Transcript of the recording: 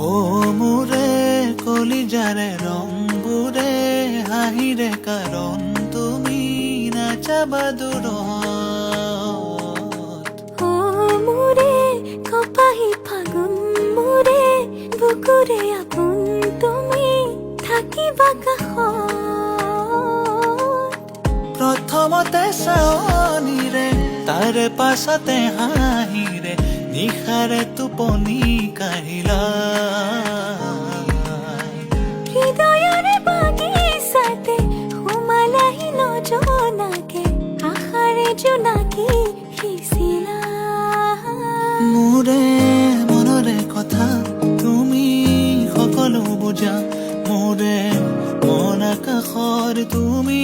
অ মোৰে কলিজাৰে ৰংবোৰে হাঁহিৰে কাৰণ তুমি নাযাবা দূৰত। অ মোৰে কপাহী ফাগুন মোৰে বুকুৰে আপোন তুমি থাকিবা কাষত। প্ৰথমতে চাৱনিৰে তাৰে পাছতে হাঁহিৰে নিশাৰে টোপনি কাঢ়িলা। হৃদয়ৰে বাগিচাতে সোমালাহি নজনাকে আশাৰে জোনাকী সিঁচিলা। মোৰে মনৰে কথা তুমি সকলো বুজা, মোৰে মন আকাশৰ তুমি